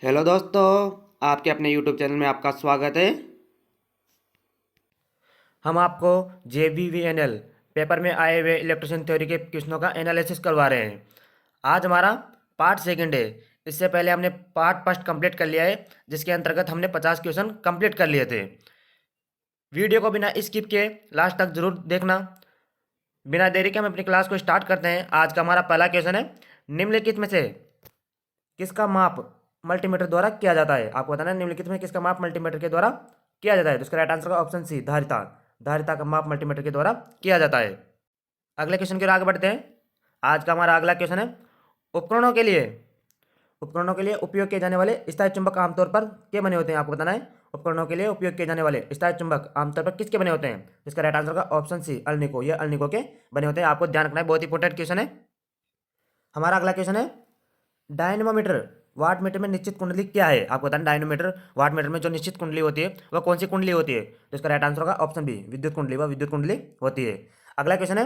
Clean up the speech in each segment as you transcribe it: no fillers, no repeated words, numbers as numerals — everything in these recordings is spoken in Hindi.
हेलो दोस्तों, आपके अपने यूट्यूब चैनल में आपका स्वागत है। हम आपको JVVNL पेपर में आए हुए इलेक्ट्रिशियन थ्योरी के क्वेश्चनों का एनालिसिस करवा रहे हैं। आज हमारा पार्ट सेकंड है। इससे पहले हमने पार्ट फर्स्ट कंप्लीट कर लिया है, जिसके अंतर्गत हमने 50 क्वेश्चन कंप्लीट कर लिए थे। वीडियो को बिना स्किप किए लास्ट तक जरूर देखना। बिना देरी के हम अपनी क्लास को स्टार्ट करते हैं। आज का हमारा पहला क्वेश्चन है, निम्नलिखित में से किसका माप मल्टीमीटर द्वारा किया जाता है। आपको बताना है निम्नलिखित में किसका माप मल्टीमीटर के द्वारा किया जाता है। तो इसका राइट आंसर का ऑप्शन सी, धारिता। धारिता का माप मल्टीमीटर के द्वारा किया जाता है। अगले क्वेश्चन की ओर आगे बढ़ते हैं। आज का हमारा अगला क्वेश्चन है, उपकरणों के लिए उपयोग किए जाने वाले स्थायी चुंबक आमतौर पर क्या बने होते हैं। आपको बताना है उपकरणों के लिए उपयोग किए जाने वाले स्थायी चुंबक आमतौर पर किसके बने होते हैं। इसका राइट आंसर का ऑप्शन सी, अल्निको। ये अल्निको के बने होते हैं। आपको ध्यान रखना है, बहुत इंपॉर्टेंट क्वेश्चन है। हमारा अगला क्वेश्चन है, डायनेमोमीटर वाट मीटर में निश्चित कुंडली क्या है। आपको बताना डायनेमोमीटर वाट मीटर में जो निश्चित कुंडली होती है वह कौन सी कुंडली होती है। तो इसका राइट आंसर होगा ऑप्शन बी, विद्युत कुंडली। वह विद्युत कुंडली होती है। अगला क्वेश्चन है,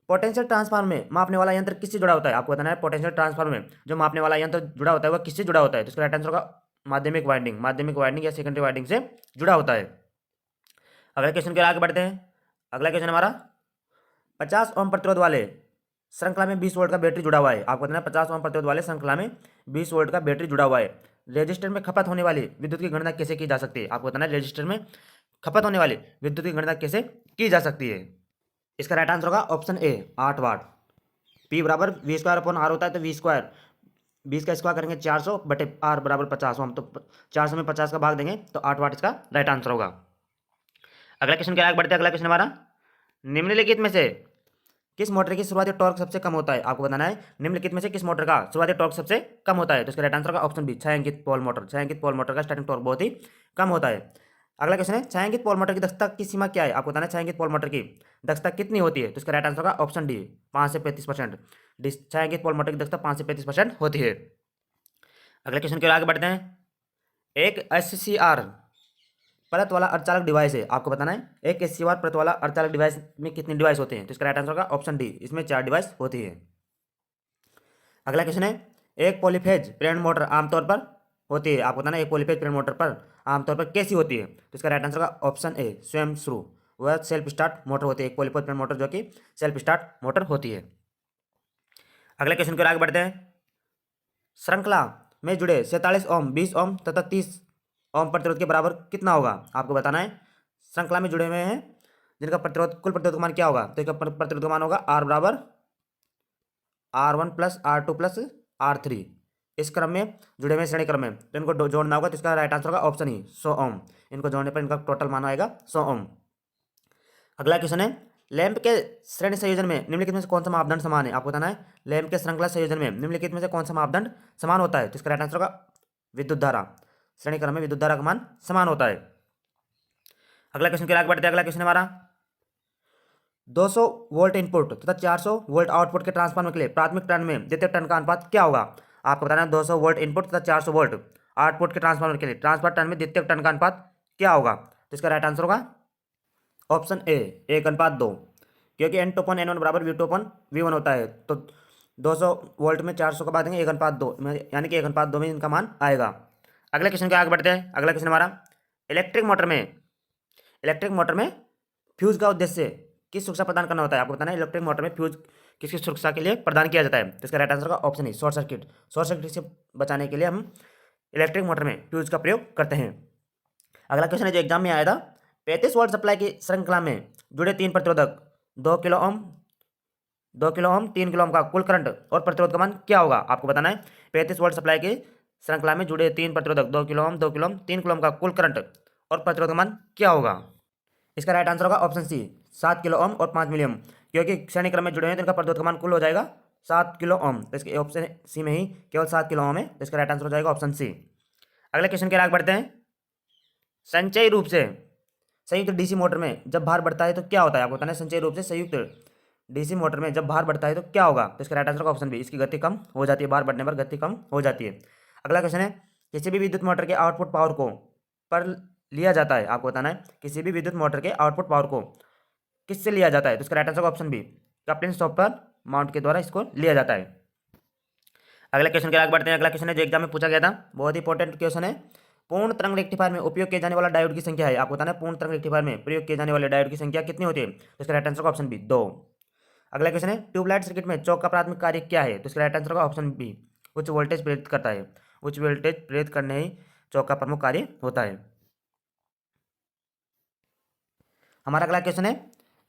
पोटेंशियल ट्रांसफार्मर में मापने वाला यंत्र किससे जुड़ा होता है। आपको बताना है पोटेंशियल ट्रांसफार्मर में जो मापने वाला यंत्र जुड़ा होता है वह किससे जुड़ा होता है। तो इसका राइट आंसर होगा माध्यमिक वाइंडिंग या सेकेंडरी वाइंडिंग से जुड़ा होता है। अगले क्वेश्चन के आगे बढ़ते हैं। अगला क्वेश्चन हमारा, 50 ओम प्रतिरोध वाले श्रृंखला में 20 वोल्ट का बैटरी जुड़ा हुआ है। आपको बताना है 50 ओम प्रतिरोध वाले श्रृंखला में 20 वोल्ट का बैटरी जुड़ा हुआ है। रेजिस्टर में खपत होने वाली विद्युत की गणना कैसे की जा सकती है। आपको बताना है रेजिस्टर में खपत होने वाली विद्युत की गणना कैसे की जा सकती है। इसका राइट आंसर होगा ऑप्शन ए, 8 वाट। P बराबर V²/R होता है। तो V², 20 का स्क्वायर करेंगे 400 बटे R बराबर 50 ओम। तो 400 में 50 का भाग देंगे तो 8 वाट इसका राइट आंसर होगा। अगला क्वेश्चन क्या आगे बढ़ते हैं। अगला क्वेश्चन हमारा, निम्नलिखित में से किस मोटर की शुरुआती टॉर्क सबसे कम होता है। आपको बताना है निम्नलिखित में से किस मोटर का शुरुआती टॉर्क सबसे कम होता है। तो इसका राइट आंसर का ऑप्शन बी, छायांकित पोल मोटर। छायांकित पोल मोटर का स्टार्टिंग टॉर्क बहुत ही कम होता है। अगला क्वेश्चन है, छायांकित पोल मोटर की दक्षता की सीमा क्या है। आपको बताना है छायांकित पोल मोटर की दक्षता कितनी होती है। तो इसका राइट आंसर का ऑप्शन डी, 5 से 35%। छायांकित पोल मोटर की दक्षता 5 से 35% होती है। अगले क्वेश्चन की ओर आगे बढ़ते हैं। एक SCR परत वाला अर्धचालक डिवाइस है। आपको बताना है एक SCR परत वाला अर्धचालक डिवाइस में कितने डिवाइस होते हैं। तो इसका राइट आंसर होगा ऑप्शन डी, इसमें 4 डिवाइस होती है। अगला क्वेश्चन है, एक पॉलीफेज प्रेरण मोटर आमतौर पर होती है। आपको बताना है एक पॉलीफेज प्रेरण मोटर पर आमतौर पर कैसी होती है। तो इसका राइट आंसर होगा ऑप्शन ए, स्वयं शुरू। वह सेल्फ स्टार्ट मोटर होती है। एक पॉलीफेज प्रेरण मोटर जो कि सेल्फ स्टार्ट मोटर होती है। अगले क्वेश्चन की ओर आगे बढ़ते हैं। श्रृंखला में जुड़े 47 ओम, 20 ओम तथा 30 ओम प्रतिरोध के बराबर कितना होगा। आपको बताना है श्रृंखला में जुड़े हुए हैं जिनका प्रतिरोध, कुल प्रतिरोध का मान क्या होगा। तो इसका प्रतिरोध का मान होगा R बराबर R1 plus R2 plus R3। इस क्रम में जुड़े हुए श्रेणी क्रम में, तो इनको जोड़ना होगा। तो इसका राइट आंसर होगा ऑप्शन ही, 100 ओम। इनको जोड़ने पर इनका टोटल मान आएगा 100 ओम। अगला क्वेश्चन है, लैंप के श्रेणी संयोजन में निम्नलिखित में से कौन सा मापदंड समान है। आपको बताना है लैंप के श्रृंखला संयोजन में निम्नलिखित में से कौन सा मापदंड समान होता है। तो इसका राइट आंसर होगा विद्युत धारा। श्रेणी क्रम में विद्युत धारा का मान समान होता है। अगला क्वेश्चन के आगे बढ़ते हैं। अगला क्वेश्चन हमारा, 200 वोल्ट इनपुट तथा 400 वोल्ट आउटपुट के ट्रांसफार्मर के लिए प्राथमिक टर्न में द्वितीयक टर्न का अनुपात क्या होगा। आपको बताना है 200 वोल्ट इनपुट तथा 400 वोल्ट आउटपुट के ट्रांसफार्मर के लिए ट्रांसफर टर्न में द्वितीयक टर्न का अनुपात क्या होगा। तो इसका राइट आंसर होगा ऑप्शन ए, 1:2। क्योंकि N2/N1 बराबर V2/V1 होता है। तो 200 वोल्ट में 400 का भाग देंगे 1:2, यानी कि 1:2 में इनका मान आएगा। अगले क्वेश्चन के आगे बढ़ते हैं। अगला क्वेश्चन हमारा, इलेक्ट्रिक मोटर में फ्यूज का उद्देश्य किस सुरक्षा प्रदान करना होता है। आपको बताना है इलेक्ट्रिक मोटर में फ्यूज किसकी सुरक्षा के लिए प्रदान किया जाता है। तो इसका राइट आंसर का ऑप्शन है शॉर्ट सर्किट। शॉर्ट सर्किट से बचाने के लिए हम इलेक्ट्रिक मोटर में फ्यूज का प्रयोग करते हैं। अगला क्वेश्चन है जो एग्जाम में आया था, 35 वोल्ट सप्लाई की श्रृंखला में जुड़े 3 प्रतिरोधक 2 किलो ओम, 3 किलो ओम का कुल करंट और प्रतिरोध का मान क्या होगा। आपको बताना है 35 वोल्ट सप्लाई की श्रृंखला में जुड़े 3 प्रतिरोधक 2 किलो ओम, 3 किलो ओम का कुल करंट और प्रतिरोध का मान क्या होगा। इसका राइट आंसर होगा ऑप्शन सी, 7 किलो ओम और 5 मिली ओम। क्योंकि श्रेणी क्रम में जुड़े हैं तो इनका प्रतिरोध का मान कुल हो जाएगा 7 किलो ओम। तो इसके ऑप्शन सी में ही केवल 7 किलो ओम है। तो इसका राइट आंसर हो जाएगा ऑप्शन सी। अगले क्वेश्चन के आगे बढ़ते हैं। संचयी रूप से संयुक्त डीसी मोटर में जब भार बढ़ता है तो क्या होता है। आपको बताना है संचयी रूप से संयुक्त डीसी मोटर में जब भार बढ़ता है तो क्या होगा। तो इसका राइट आंसर का ऑप्शन बी, इसकी गति कम हो जाती है। भार बढ़ने पर गति कम हो जाती है। अगला क्वेश्चन है, किसी भी विद्युत मोटर के आउटपुट पावर को पर लिया जाता है। आपको बताना है किसी भी विद्युत मोटर के आउटपुट पावर को किससे लिया जाता है। तो इसका right answer option B, coupling stopper mount के द्वारा इसको लिया जाता है। अगले क्वेश्चन के आगे बढ़ते हैं। अगला क्वेश्चन है जो एग्जाम में पूछा गया था, बहुत ही इंपॉर्टेंट क्वेश्चन है। पूर्ण तरंग रेक्टिफायर में उपयोग किए जाने वाला डायोड की संख्या है, आपको बताना है पूर्ण तरंग रेक्टिफायर में प्रयोग किए जाने वाले डायोड की संख्या कितनी होती है। तो इसका राइट आंसर का ऑप्शन बी 2। अगला क्वेश्चन है ट्यूबलाइट सर्किट में चौक का प्राथमिक कार्य क्या है। तो इसका राइट आंसर का ऑप्शन बी उच्च वोल्टेज प्रेरित करता है। उच्च वोल्टेज प्रेरित करने ही चौक का प्रमुख कार्य होता है। हमारा अगला क्वेश्चन है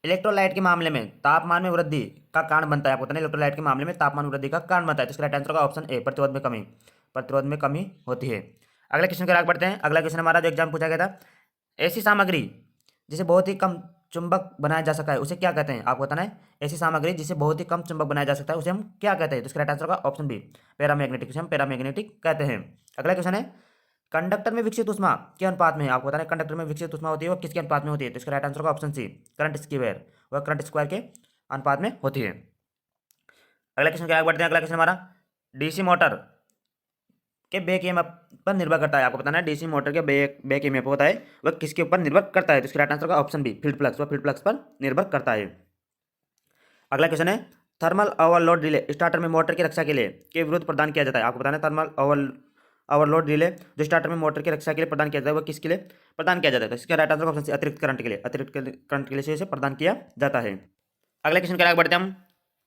इलेक्ट्रोलाइट के मामले में तापमान में वृद्धि का कारण बनता है, आपको बताना है इलेक्ट्रोलाइट के मामले में तापमान वृद्धि का कारण बनता है। तो इसका राइट आंसर का ऑप्शन ए प्रतिरोध में कमी, प्रतिरोध में कमी होती है। अगले क्वेश्चन के आगे बढ़ते हैं। अगला क्वेश्चन हमारा जो एग्जाम पूछा गया था, ऐसी सामग्री जिसे बहुत ही कम चुंबक बनाया जा सकता है उसे क्या कहते हैं, आपको बताना है ऐसी सामग्री जिसे बहुत ही कम चुंबक बनाया जा सकता है उसे हम क्या कहते हैं। तो इसका राइट आंसर का ऑप्शन बी पैरामैग्नेटिक, उसे हम पैरामैग्नेटिक कहते हैं। अगला क्वेश्चन है कंडक्टर में विकसित ऊष्मा के अनुपात में है, आपको बताना है कंडक्टर में विकसित ऊष्मा होती है वो किसके अनुपात में होती है। तो इसका राइट आंसर का ऑप्शन सी करंट स्क्वायर, वह करंट स्क्वायर के अनुपात में होती है। अगला क्वेश्चन के आगे बढ़ते हैं। अगला क्वेश्चन हमारा डीसी मोटर के बैक ईएमएफ पर निर्भर करता है, आपको बताना है डीसी मोटर के बैक ईएमएफ होता है वह किसके ऊपर निर्भर करता है। तो इसका राइट आंसर का ऑप्शन बी फील्ड फ्लक्स, वह फील्ड फ्लक्स पर निर्भर करता है। अगला क्वेश्चन है थर्मल ओवरलोड रिले स्टार्टर में मोटर की रक्षा के लिए के विरुद्ध प्रदान किया जाता है, आपको बताना है थर्मल ओवरलोड रिले जो स्टार्टर में मोटर की रक्षा के लिए प्रदान किया जाता है वह किसके लिए प्रदान किया जाता है। तो इसका राइट आंसर का ऑप्शन सी अतिरिक्त करंट के लिए, अतिरिक्त करंट के लिए इसे प्रदान किया जाता है। अगले क्वेश्चन के आगे बढ़ते हैं हम।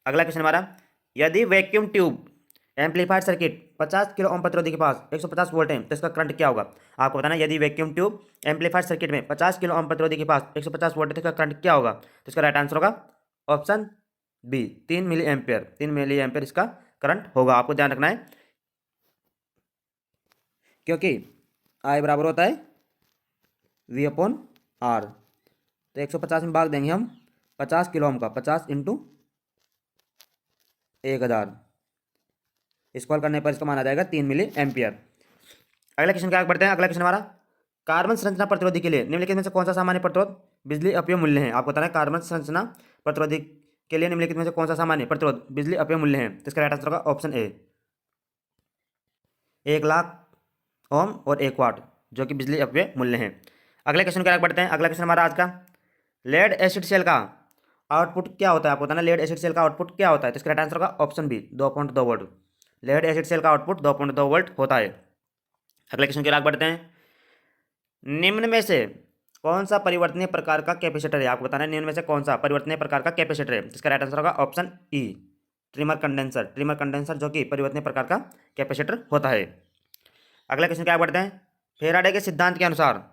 अगला क्वेश्चन हमारा यदि vacuum tube amplified circuit 50 kilo ohm प्रतिरोधी के पास 150 वोल्ट है तो इसका करंट क्या होगा, आपको बताना है यदि वैक्यूम ट्यूब एम्पलीफाइड सर्किट में 50 किलो ओम प्रतिरोधी के पास 150 वोल्ट है तो इसका करंट क्या होगा। तो इसका राइट आंसर होगा option B 3 milliampere, 3 milliampere इसका करंट होगा। आपको ध्यान रखना है क्योंकि आई बराबर होता है वी अपॉन आर। तो 150 में भाग देंगे हम 50 किलो ओम का, 50 इंटू 1000, स्क्वायर करने पर इसका माना जाएगा 3 मिली एम्पियर। अगला क्वेश्चन क्या बढ़ते हैं। अगला क्वेश्चन हमारा कार्बन संरचना प्रतिरोधी के लिए निम्नलिखित में से कौन सा सामान्य प्रतिरोध बिजली अपव्यय मूल्य है, आपको बताना है कार्बन संरचना प्रतिरोधी के लिए निम्नलिखित में से कौन सा सामान्य प्रतिरोध बिजली अपव्यय मूल्य है। तो इसका राइट आंसर होगा ऑप्शन ए 1,00,000 ओम और 1 वाट जो कि बिजली अपव्यय मूल्य है। अगले क्वेश्चन क्या बढ़ते हैं। अगला क्वेश्चन हमारा आज का लेड एसिड सेल का आउटपुट क्या होता है, आपको बताना लेड एसिड सेल का आउटपुट क्या होता है। तो इसका राइट आंसर होगा option B 2.2 volt. Lead acid cell का आउटपुट 2.2 वोल्ट होता है। अगले क्वेश्चन की आगे बढ़ते हैं। निम्न में से कौन सा परिवर्तनीय प्रकार का कैपेसिटर है, आपको बताना है निम्न में से कौन सा परिवर्तनीय प्रकार का कैपेसिटर है। इसका राइट आंसर होगा option E trimmer condenser, trimmer condenser जो कि परिवर्तनीय प्रकार का कैपेसिटर होता है। अगला क्वेश्चन क्या बढ़ते हैं। फेराडे के सिद्धांत के अनुसार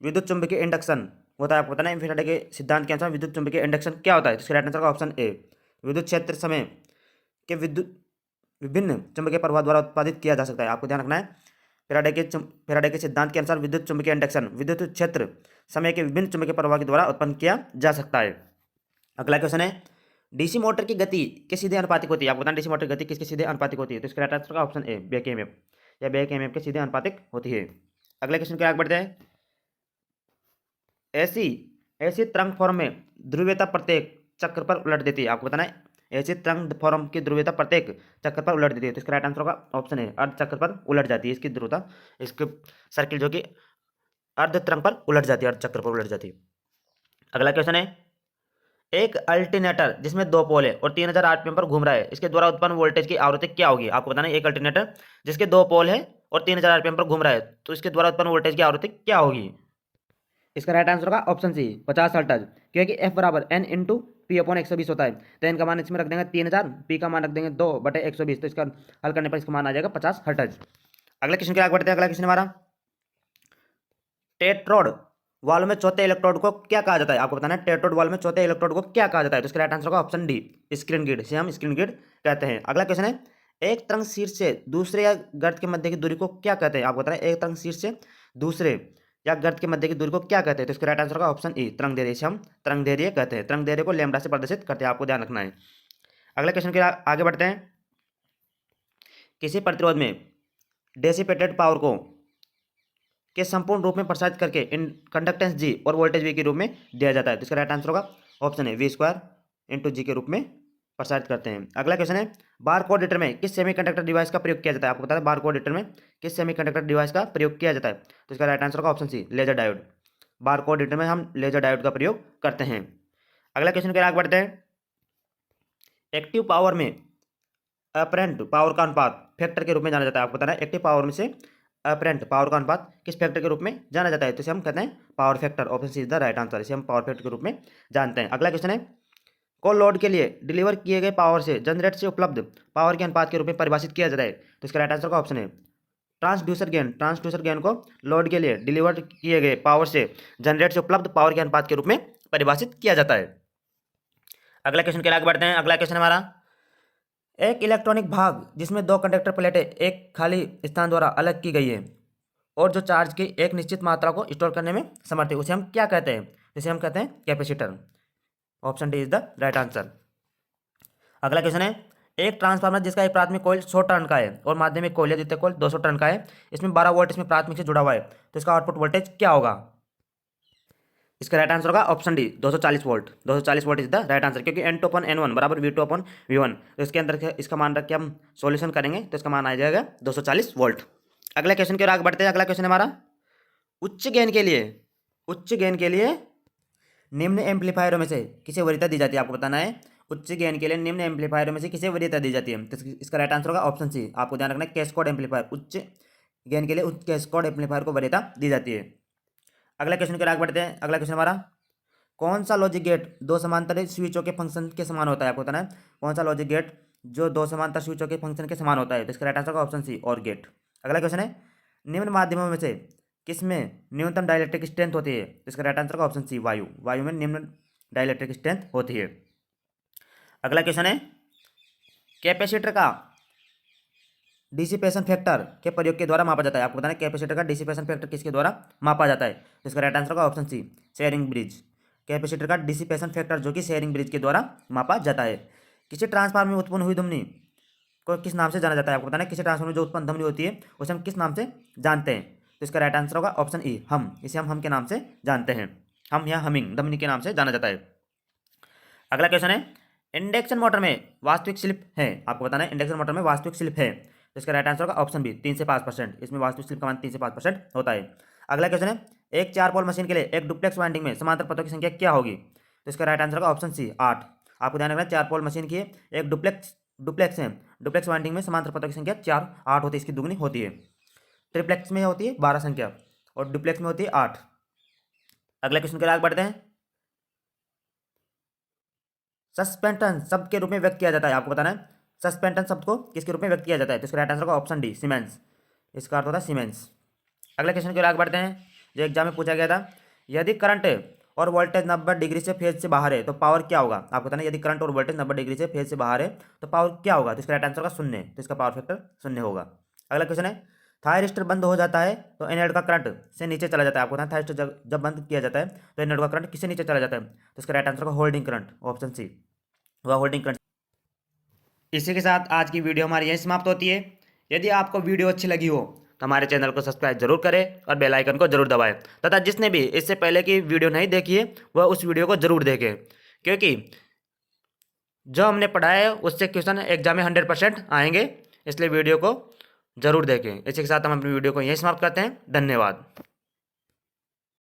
विद्युत चुंबकीय इंडक्शन होता है, आपको बताना है फेराडे के सिद्धांत के अनुसार विद्युत चुंबकीय इंडक्शन क्या होता है। तो इसका राइट आंसर का ऑप्शन ए विद्युत क्षेत्र समय के विद्युत विभिन्न चुंबकीय प्रवाह द्वारा उत्पादित किया जा सकता है। आपको ध्यान रखना है फेराडे के सिद्धांत के अनुसार विद्युत चुंबकीय इंडक्शन विद्युत क्षेत्र समय के विभिन्न चुंबकीय प्रवाह के द्वारा उत्पन्न किया जा सकता है। अगला क्वेश्चन है डीसी मोटर की गति के सीधे अनुपातिक होती है, आपको बताना डीसी मोटर की गति किसके सीधे अनुपातिक होती है। तो इसका राइट आंसर का ऑप्शन ए बैक ईएमएफ या बैक ईएमएफ के सीधे अनुपातिक होती है। अगले क्वेश्चन के आगे बढ़ते हैं। ऐसी ऐसी तरंग फॉर्म में ध्रुवीयता प्रत्येक चक्र पर उलट देती है, आपको बताना है ऐसी तरंग फॉर्म की ध्रुवीयता प्रत्येक चक्र पर उलट देती है। तो इसका राइट आंसर होगा ऑप्शन है अर्ध चक्र पर उलट जाती है इसकी ध्रुवता, इसके सर्किल जो कि अर्ध तरंग पर उलट जाती है, अर्ध चक्र पर उलट जाती है। अगला क्वेश्चन है एक अल्टरनेटर जिसमें 2 पोल है और 3000 आरपीएम पर घूम रहा है इसके द्वारा उत्पन्न वोल्टेज की आवृत्ति क्या होगी, आपको बताना है एक अल्टरनेटर जिसके 2 पोल है और 3000 आरपीएम पर घूम रहा है तो इसके द्वारा उत्पन्न वोल्टेज की आवृत्ति क्या होगी। इसका राइट आंसर होगा ऑप्शन सी 50 हर्ट्ज, क्योंकि एफ बराबर एन इंटू पी अपॉन 120 होता है। तो एन का मान इसमें रख देंगे 3000, पी का मान रख देंगे 2/120, तो इसका हल करने पर इसका मान आ जाएगा 50 हर्ट्ज। अगले क्वेश्चन के आगे बढ़ते हैं। अगला क्वेश्चन हमारा टेट्रोड वाल्व में चौथे इलेक्ट्रोड को क्या कहा जाता है, आपको बताना है टेट्रोड वाल्व में चौथे इलेक्ट्रोड को क्या कहा जाता है। तो इसका राइट आंसर होगा ऑप्शन डी स्क्रीन गिड, इसे हम स्क्रीन गिड कहते हैं। अगला क्वेश्चन है एक तरंग शीर्ष से दूसरे या गर्त के मध्य की दूरी को क्या कहते हैं, आपको बताना है एक तरंग शीर्ष से दूसरे या गर्त के मध्य की दूरी को क्या कहते हैं। तो इसका राइट आंसर होगा ऑप्शन ई तरंग दैर्ध्य, इसे हम तरंग दैर्ध्य कहते हैं। तरंग दैर्ध्य को लैम्ब्डा से प्रदर्शित करते हैं, आपको ध्यान रखना है। अगले क्वेश्चन के आगे बढ़ते हैं। किसी प्रतिरोध में डेसिपेटेड पावर को के संपूर्ण रूप में प्रसारित करके इन कंडक्टेंस जी और वोल्टेज वी के रूप में दिया जाता है। तो इसका राइट आंसर होगा ऑप्शन है वी स्क्वायर इंटू जी के रूप में प्रसारित करते हैं। अगला क्वेश्चन है बार कोड रीडर में किस सेमीकंडक्टर डिवाइस का प्रयोग किया जाता है, आपको पता है बार कोड रीडर में किस सेमीकंडक्टर डिवाइस का प्रयोग किया जाता है। तो इसका राइट आंसर होगा option C laser diode. Bar code reader में हम लेजर डायोड का प्रयोग करते हैं। अगला क्वेश्चन के आगे बढ़ते हैं। एक्टिव पावर में अपरेंट पावर का अनुपात फैक्टर के रूप में जाना जाता है। आपको बताना है एक्टिव पावर में से अपरेंट पावर का अनुपात किस फैक्टर के रूप में जाना जाता है, तो इसे हम कहते हैं power factor. Option C is the right answer, इसे हम पावर फैक्टर के रूप में जानते हैं। अगला क्वेश्चन है, को लोड के लिए डिलीवर किए गए पावर से जनरेट से उपलब्ध पावर के अनुपात के रूप में परिभाषित किया जाता है, तो इसका राइट आंसर का ऑप्शन है ट्रांसड्यूसर गेन। ट्रांसड्यूसर गेन को लोड के लिए डिलीवर किए गए पावर से जनरेट से उपलब्ध पावर के अनुपात के रूप में परिभाषित किया जाता है। अगला क्वेश्चन के लिए आगे बढ़ते हैं। अगला क्वेश्चन हमारा, एक इलेक्ट्रॉनिक भाग जिसमें दो कंडक्टर प्लेटें एक खाली स्थान द्वारा अलग की गई है और जो चार्ज की एक निश्चित मात्रा को स्टोर करने में समर्थ है, उसे हम क्या कहते हैं, इसे हम कहते हैं capacitor. Option D is the right answer. अगला क्वेश्चन है, एक ट्रांसफार्मर जिसका एक प्राथमिक कॉइल 100 टर्न का है और माध्यमिक कॉइल या द्वितीयक कॉइल 200 टर्न का है, इसमें 12 वोल्ट इसमें प्राथमिक से जुड़ा हुआ है, तो इसका आउटपुट वोल्टेज क्या होगा। इसका राइट आंसर होगा option D 240 volt. 240 volt is the right answer, क्योंकि N2 अपन N1 बराबर V2 अपन V1, तो इसके अंदर इसका मान रख के हम सॉल्यूशन करेंगे तो इसका मान आ जाएगा 240 वोल्ट। अगला क्वेश्चन की ओर आगे बढ़ते हैं। अगला क्वेश्चन हमारा, उच्च गेन के लिए निम्न एम्पलीफायरों में से किसे वरीयता दी जाती है। आपको बताना है उच्च गेन के लिए निम्न एम्पलीफायरों में से किसे वरीयता दी जाती है, तो इसका राइट आंसर होगा ऑप्शन सी। आपको ध्यान रखना है कैस्केड एम्पलीफायर, उच्च गेन के लिए उच्च कैस्केड एम्पलीफायर को वरीयता दी जाती है। अगला क्वेश्चन की ओर आगे बढ़ते हैं। अगला क्वेश्चन हमारा, कौन सा लॉजिक गेट दो समांतर स्विचों के फंक्शन के समान होता है। आपको बताना है कौन सा लॉजिक गेट जो दो समांतर स्विचों के फंक्शन के समान होता है, तो इसका राइट आंसर का ऑप्शन सी और गेट। अगला क्वेश्चन है, निम्न माध्यमों में से किसमें न्यूनतम डाइलेक्ट्रिक स्ट्रेंथ होती है, तो इसका राइट आंसर का ऑप्शन सी वायु। वायु में निम्न डाइलेक्ट्रिक स्ट्रेंथ होती है। अगला क्वेश्चन है, कैपेसिटर का डिसिपेशन फैक्टर के प्रयोग के द्वारा मापा जाता है। आपको बताना है कैपेसिटर का डिसिपेशन फैक्टर किसके द्वारा मापा जाता है, तो इसका राइट आंसर का option C Schering bridge. Capacitor का डिसिपेशन फैक्टर जो कि शेयरिंग ब्रिज के द्वारा मापा जाता है। किसी ट्रांसफार्मर में उत्पन्न हुई ध्वनि को किस नाम से जाना जाता है। आपको बताना है किसी ट्रांसफार्मर में जो उत्पन्न ध्वनि होती है उसे हम किस नाम से जानते हैं, तो इसका राइट आंसर होगा ऑप्शन ई हम। इसे हम के नाम से जानते हैं, हम या हमिंग ध्वनि के नाम से जाना जाता है। अगला क्वेश्चन है, इंडक्शन मोटर में वास्तविक स्लिप है। आपको बताना है इंडक्शन मोटर में वास्तविक स्लिप है, तो इसका राइट आंसर होगा ऑप्शन बी 3 से 5%। इसमें वास्तविक स्लिप का मान 3 से 5% होता है। अगला क्वेश्चन है, एक 4 पोल मशीन के लिए एक डुप्लेक्स वाइंडिंग में समांतर पथों की संख्या क्या होगी, तो इसका राइट आंसर होगा ऑप्शन सी 8। आपको ध्यान रखना है 4 पोल मशीन की एक डुप्लेक्स है, डुप्लेक्स वाइंडिंग में समांतर पथों की संख्या 8 होती है, इसकी दुगनी होती है। ट्रिप्लेक्स में होती है 12 संख्या और डुप्लेक्स में होती है 8। अगला क्वेश्चन के आगे बढ़ते हैं। सस्पेंशन शब्द के रूप में व्यक्त किया जाता है। आपको बताना है सस्पेंशन शब्द को किसके रूप में व्यक्त किया जाता है, तो इसका राइट आंसर होगा ऑप्शन डी सीमेंस। इसका अर्थ होता है सीमेंस। अगले क्वेश्चन की ओर आगे बढ़ते हैं, जो एग्जाम में पूछा गया था, यदि करंट और वोल्टेज 90 डिग्री से फेज से बाहर है तो पावर क्या होगा। आपको बताना है यदि करंट और वोल्टेज 90 डिग्री से फेज से बाहर है तो पावर क्या होगा, तो इसका राइट आंसर होगा 0, तो इसका पावर फैक्टर 0 होगा। अगला क्वेश्चन है, थायरिस्टर बंद हो जाता है तो एनोड का करंट से नीचे चला जाता है। आपको थायरिस्टर जब बंद किया जाता है तो एनोड का करंट किससे नीचे चला जाता है, तो इसका राइट आंसर होगा होल्डिंग करंट। ऑप्शन सी वह होल्डिंग करंट। इसी के साथ आज की वीडियो हमारी यहीं समाप्त होती है। यदि आपको वीडियो अच्छी लगी हो तो हमारे चैनल को सब्सक्राइब जरूर करें और बेल आइकन को जरूर दबाएं, तथा जिसने भी इससे पहले की वीडियो नहीं देखी है वह उस वीडियो को जरूर देखें, क्योंकि जो हमने पढ़ाया है उससे क्वेश्चन एग्जाम में 100% आएंगे, इसलिए वीडियो को जरूर देखें। इसी के साथ हम अपनी वीडियो को यहीं समाप्त करते हैं। धन्यवाद।